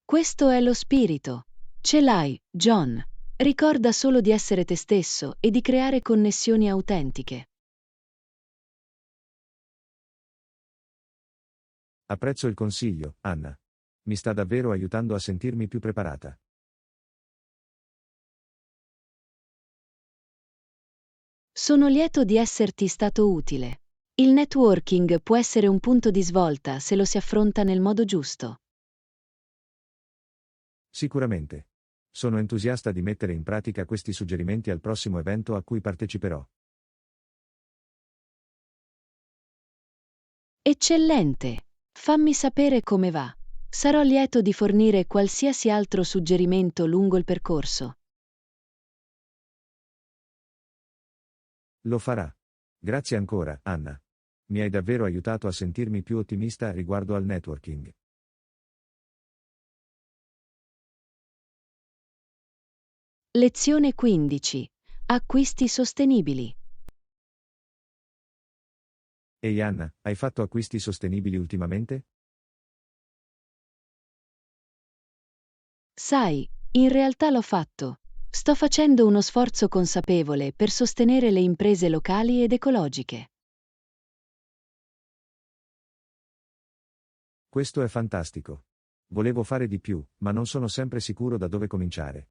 Questo è lo spirito. Ce l'hai, John. Ricorda solo di essere te stesso e di creare connessioni autentiche. Apprezzo il consiglio, Anna. Mi sta davvero aiutando a sentirmi più preparata. Sono lieto di esserti stato utile. Il networking può essere un punto di svolta se lo si affronta nel modo giusto. Sicuramente. Sono entusiasta di mettere in pratica questi suggerimenti al prossimo evento a cui parteciperò. Eccellente! Fammi sapere come va. Sarò lieto di fornire qualsiasi altro suggerimento lungo il percorso. Lo farà. Grazie ancora, Anna. Mi hai davvero aiutato a sentirmi più ottimista riguardo al networking. Lezione 15. Acquisti sostenibili. Ehi Anna, hai fatto acquisti sostenibili ultimamente? Sai, in realtà l'ho fatto. Sto facendo uno sforzo consapevole per sostenere le imprese locali ed ecologiche. Questo è fantastico. Volevo fare di più, ma non sono sempre sicuro da dove cominciare.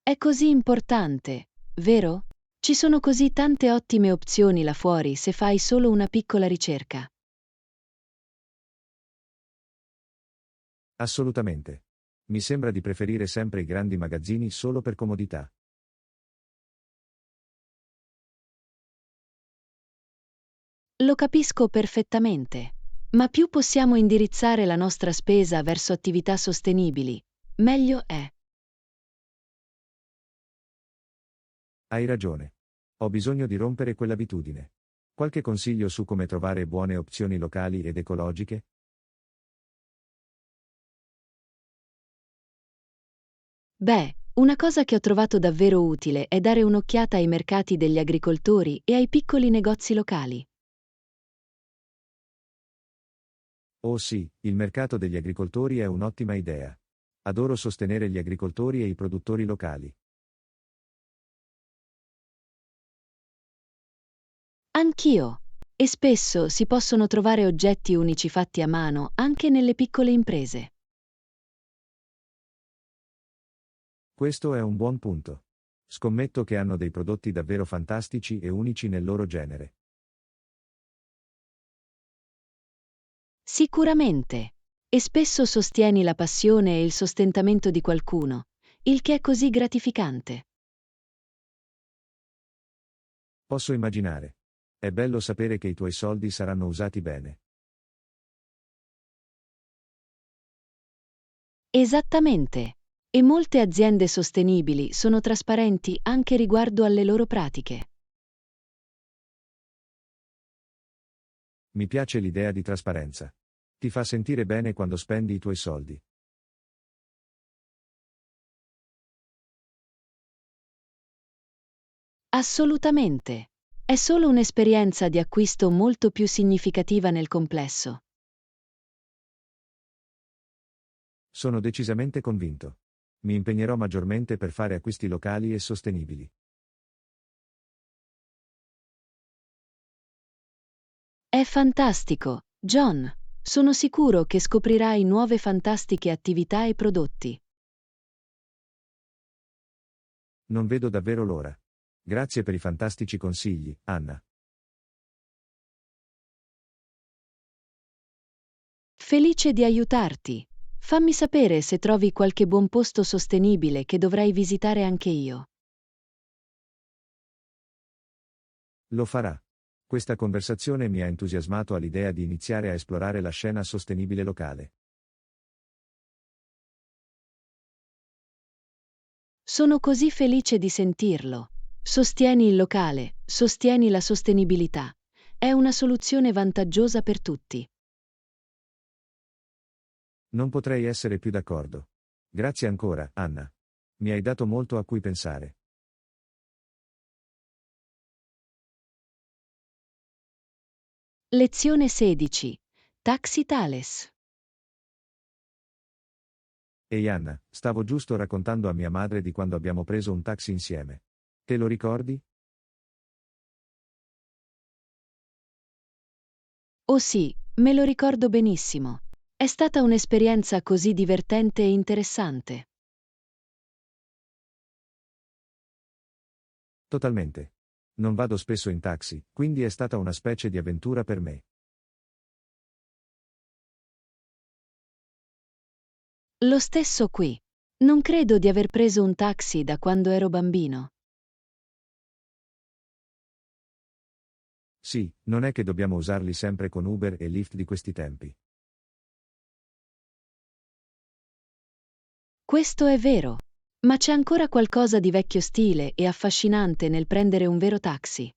È così importante, vero? Ci sono così tante ottime opzioni là fuori se fai solo una piccola ricerca. Assolutamente. Mi sembra di preferire sempre i grandi magazzini solo per comodità. Lo capisco perfettamente. Ma più possiamo indirizzare la nostra spesa verso attività sostenibili, meglio è. Hai ragione. Ho bisogno di rompere quell'abitudine. Qualche consiglio su come trovare buone opzioni locali ed ecologiche? Beh, una cosa che ho trovato davvero utile è dare un'occhiata ai mercati degli agricoltori e ai piccoli negozi locali. Oh sì, il mercato degli agricoltori è un'ottima idea. Adoro sostenere gli agricoltori e i produttori locali. Anch'io. E spesso si possono trovare oggetti unici fatti a mano anche nelle piccole imprese. Questo è un buon punto. Scommetto che hanno dei prodotti davvero fantastici e unici nel loro genere. Sicuramente. E spesso sostieni la passione e il sostentamento di qualcuno, il che è così gratificante. Posso immaginare. È bello sapere che i tuoi soldi saranno usati bene. Esattamente. E molte aziende sostenibili sono trasparenti anche riguardo alle loro pratiche. Mi piace l'idea di trasparenza. Ti fa sentire bene quando spendi i tuoi soldi. Assolutamente. È solo un'esperienza di acquisto molto più significativa nel complesso. Sono decisamente convinto. Mi impegnerò maggiormente per fare acquisti locali e sostenibili. È fantastico, John. Sono sicuro che scoprirai nuove fantastiche attività e prodotti. Non vedo davvero l'ora. Grazie per i fantastici consigli, Anna. Felice di aiutarti. Fammi sapere se trovi qualche buon posto sostenibile che dovrei visitare anche io. Lo farà. Questa conversazione mi ha entusiasmato all'idea di iniziare a esplorare la scena sostenibile locale. Sono così felice di sentirlo. Sostieni il locale, sostieni la sostenibilità. È una soluzione vantaggiosa per tutti. Non potrei essere più d'accordo. Grazie ancora, Anna. Mi hai dato molto a cui pensare. Lezione 16. Taxi Thales. Ehi Anna, stavo giusto raccontando a mia madre di quando abbiamo preso un taxi insieme. Te lo ricordi? Oh sì, me lo ricordo benissimo. È stata un'esperienza così divertente e interessante. Totalmente. Non vado spesso in taxi, quindi è stata una specie di avventura per me. Lo stesso qui. Non credo di aver preso un taxi da quando ero bambino. Sì, non è che dobbiamo usarli sempre con Uber e Lyft di questi tempi. Questo è vero. Ma c'è ancora qualcosa di vecchio stile e affascinante nel prendere un vero taxi.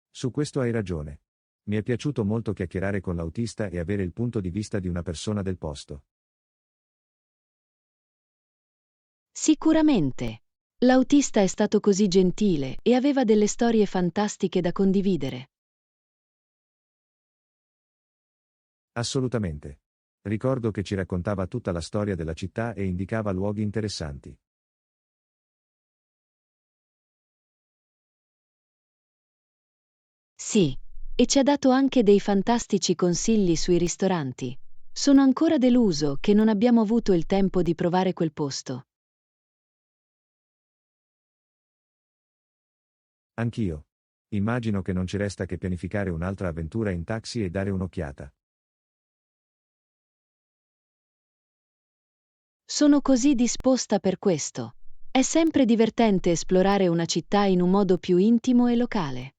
Su questo hai ragione. Mi è piaciuto molto chiacchierare con l'autista e avere il punto di vista di una persona del posto. Sicuramente. L'autista è stato così gentile e aveva delle storie fantastiche da condividere. Assolutamente. Ricordo che ci raccontava tutta la storia della città e indicava luoghi interessanti. Sì, e ci ha dato anche dei fantastici consigli sui ristoranti. Sono ancora deluso che non abbiamo avuto il tempo di provare quel posto. Anch'io. Immagino che non ci resta che pianificare un'altra avventura in taxi e dare un'occhiata. Sono così disposta per questo. È sempre divertente esplorare una città in un modo più intimo e locale.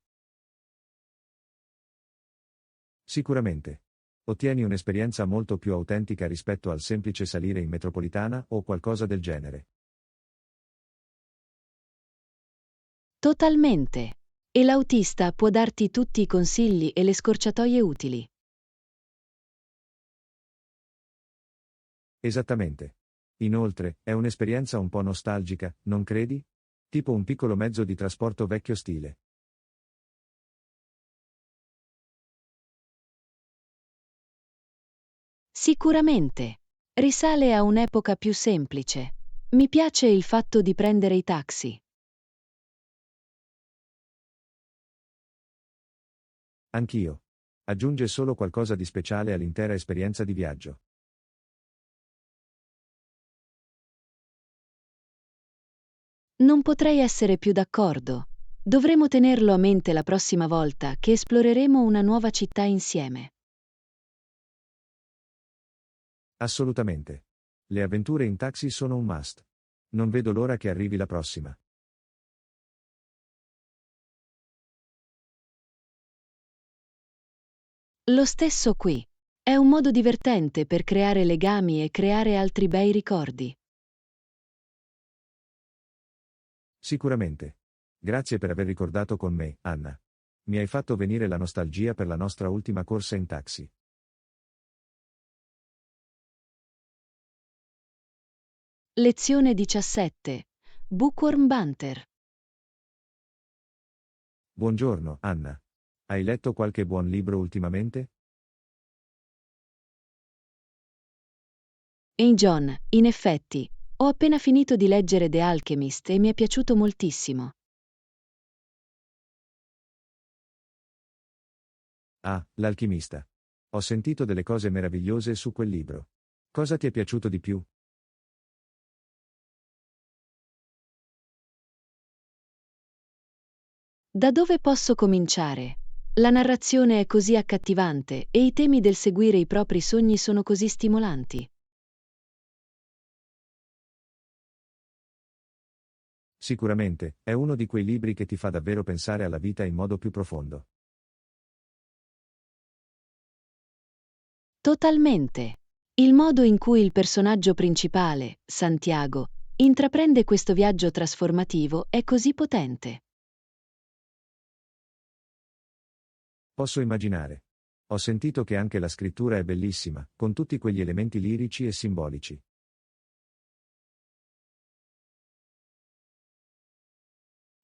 Sicuramente. Ottieni un'esperienza molto più autentica rispetto al semplice salire in metropolitana o qualcosa del genere. Totalmente. E l'autista può darti tutti i consigli e le scorciatoie utili. Esattamente. Inoltre, è un'esperienza un po' nostalgica, non credi? Tipo un piccolo mezzo di trasporto vecchio stile. Sicuramente. Risale a un'epoca più semplice. Mi piace il fatto di prendere i taxi. Anch'io. Aggiunge solo qualcosa di speciale all'intera esperienza di viaggio. Non potrei essere più d'accordo. Dovremo tenerlo a mente la prossima volta che esploreremo una nuova città insieme. Assolutamente. Le avventure in taxi sono un must. Non vedo l'ora che arrivi la prossima. Lo stesso qui. È un modo divertente per creare legami e creare altri bei ricordi. Sicuramente. Grazie per aver ricordato con me, Anna. Mi hai fatto venire la nostalgia per la nostra ultima corsa in taxi. Lezione 17. Bookworm Banter. Buongiorno, Anna. Hai letto qualche buon libro ultimamente? Ehi John, in effetti, ho appena finito di leggere The Alchemist e mi è piaciuto moltissimo. Ah, L'alchimista. Ho sentito delle cose meravigliose su quel libro. Cosa ti è piaciuto di più? Da dove posso cominciare? La narrazione è così accattivante e i temi del seguire i propri sogni sono così stimolanti. Sicuramente, è uno di quei libri che ti fa davvero pensare alla vita in modo più profondo. Totalmente. Il modo in cui il personaggio principale, Santiago, intraprende questo viaggio trasformativo è così potente. Posso immaginare. Ho sentito che anche la scrittura è bellissima, con tutti quegli elementi lirici e simbolici.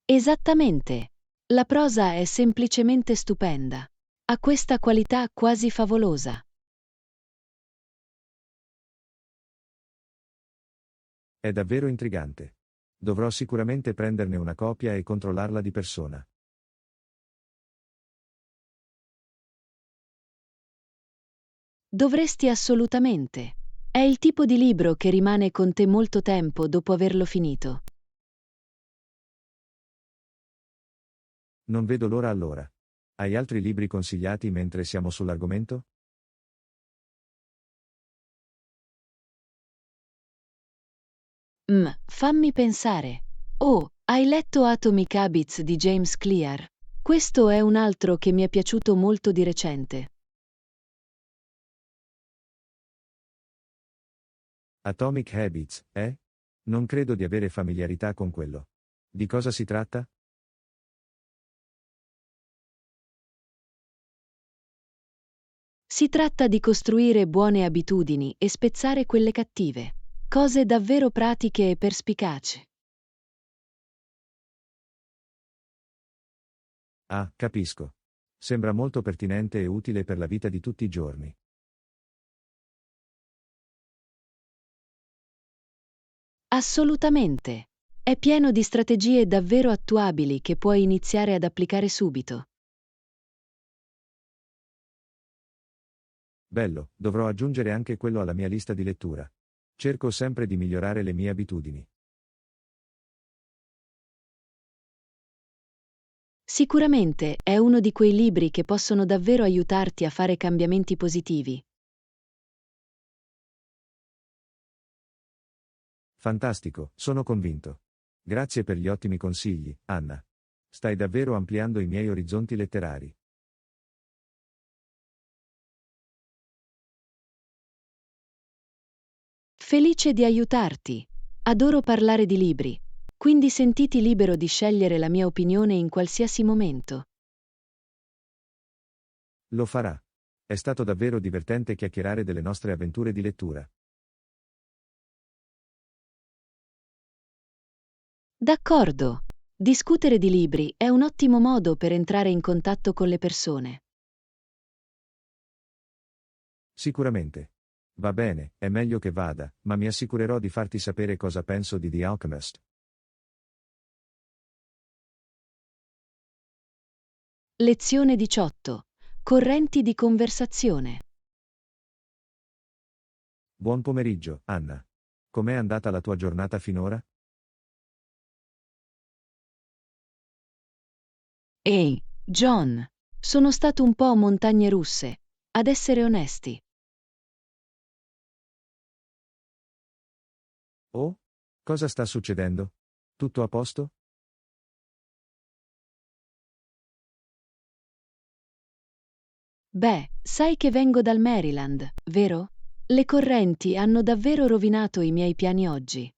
Esattamente. La prosa è semplicemente stupenda. Ha questa qualità quasi favolosa. È davvero intrigante. Dovrò sicuramente prenderne una copia e controllarla di persona. Dovresti assolutamente. È il tipo di libro che rimane con te molto tempo dopo averlo finito. Non vedo l'ora allora. Hai altri libri consigliati mentre siamo sull'argomento? Fammi pensare. Oh, hai letto Atomic Habits di James Clear? Questo è un altro che mi è piaciuto molto di recente. Atomic Habits, eh? Non credo di avere familiarità con quello. Di cosa si tratta? Si tratta di costruire buone abitudini e spezzare quelle cattive. Cose davvero pratiche e perspicaci. Ah, capisco. Sembra molto pertinente e utile per la vita di tutti i giorni. Assolutamente. È pieno di strategie davvero attuabili che puoi iniziare ad applicare subito. Bello, dovrò aggiungere anche quello alla mia lista di lettura. Cerco sempre di migliorare le mie abitudini. Sicuramente è uno di quei libri che possono davvero aiutarti a fare cambiamenti positivi. Fantastico, sono convinto. Grazie per gli ottimi consigli, Anna. Stai davvero ampliando i miei orizzonti letterari. Felice di aiutarti. Adoro parlare di libri, quindi sentiti libero di scegliere la mia opinione in qualsiasi momento. Lo farà. È stato davvero divertente chiacchierare delle nostre avventure di lettura. D'accordo. Discutere di libri è un ottimo modo per entrare in contatto con le persone. Sicuramente. Va bene, è meglio che vada, ma mi assicurerò di farti sapere cosa penso di The Alchemist. Lezione 18. Correnti di conversazione. Buon pomeriggio, Anna. Com'è andata la tua giornata finora? Ehi, John. Sono stato un po' montagne russe, ad essere onesti. Oh? Cosa sta succedendo? Tutto a posto? Beh, sai che vengo dal Maryland, vero? Le correnti hanno davvero rovinato i miei piani oggi.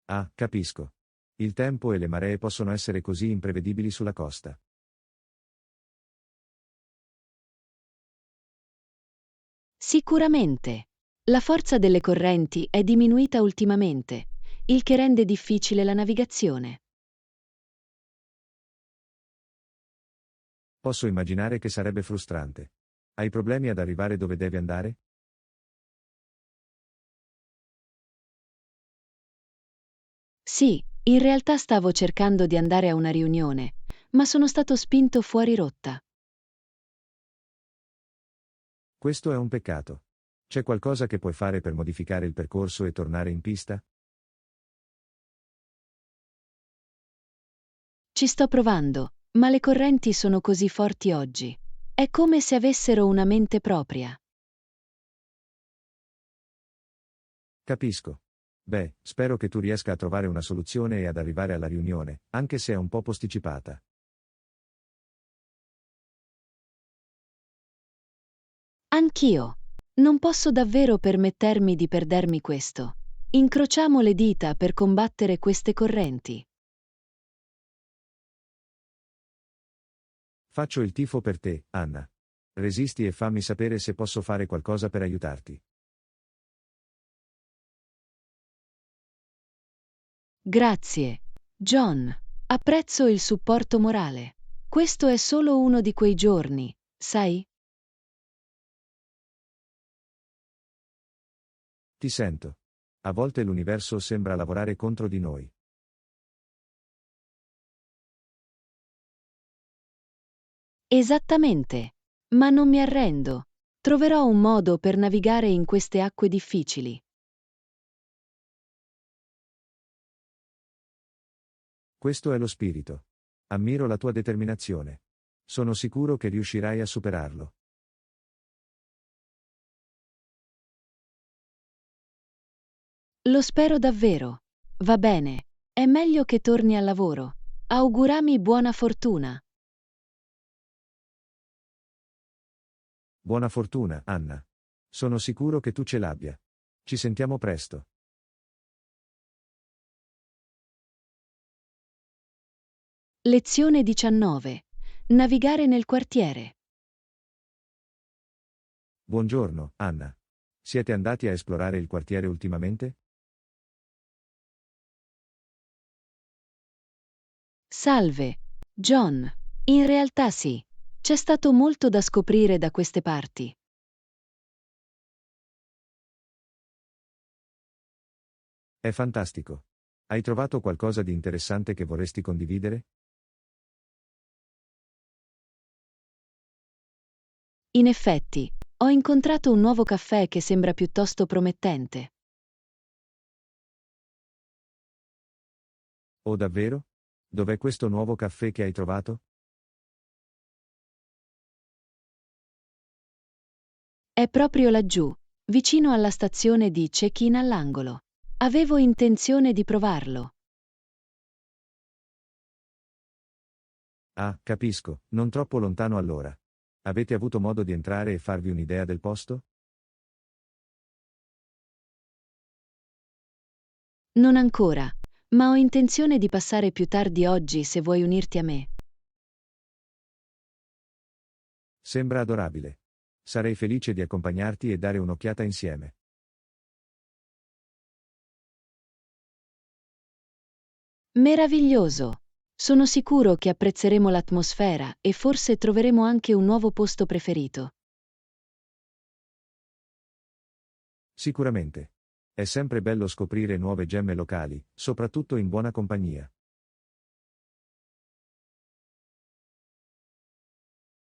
Ah, capisco. Il tempo e le maree possono essere così imprevedibili sulla costa. Sicuramente. La forza delle correnti è diminuita ultimamente, il che rende difficile la navigazione. Posso immaginare che sarebbe frustrante. Hai problemi ad arrivare dove devi andare? Sì, in realtà stavo cercando di andare a una riunione, ma sono stato spinto fuori rotta. Questo è un peccato. C'è qualcosa che puoi fare per modificare il percorso e tornare in pista? Ci sto provando, ma le correnti sono così forti oggi. È come se avessero una mente propria. Capisco. Beh, spero che tu riesca a trovare una soluzione e ad arrivare alla riunione, anche se è un po' posticipata. Anch'io. Non posso davvero permettermi di perdermi questo. Incrociamo le dita per combattere queste correnti. Faccio il tifo per te, Anna. Resisti e fammi sapere se posso fare qualcosa per aiutarti. Grazie, John. Apprezzo il supporto morale. Questo è solo uno di quei giorni, sai? Ti sento. A volte l'universo sembra lavorare contro di noi. Esattamente. Ma non mi arrendo. Troverò un modo per navigare in queste acque difficili. Questo è lo spirito. Ammiro la tua determinazione. Sono sicuro che riuscirai a superarlo. Lo spero davvero. Va bene. È meglio che torni al lavoro. Augurami buona fortuna. Buona fortuna, Anna. Sono sicuro che tu ce l'abbia. Ci sentiamo presto. Lezione 19. Navigare nel quartiere. Buongiorno, Anna. Siete andati a esplorare il quartiere ultimamente? Salve, John. In realtà sì. C'è stato molto da scoprire da queste parti. È fantastico. Hai trovato qualcosa di interessante che vorresti condividere? In effetti, ho incontrato un nuovo caffè che sembra piuttosto promettente. Oh davvero? Dov'è questo nuovo caffè che hai trovato? È proprio laggiù, vicino alla stazione di check-in all'angolo. Avevo intenzione di provarlo. Ah, capisco, non troppo lontano allora. Avete avuto modo di entrare e farvi un'idea del posto? Non ancora, ma ho intenzione di passare più tardi oggi se vuoi unirti a me. Sembra adorabile. Sarei felice di accompagnarti e dare un'occhiata insieme. Meraviglioso! Sono sicuro che apprezzeremo l'atmosfera e forse troveremo anche un nuovo posto preferito. Sicuramente. È sempre bello scoprire nuove gemme locali, soprattutto in buona compagnia.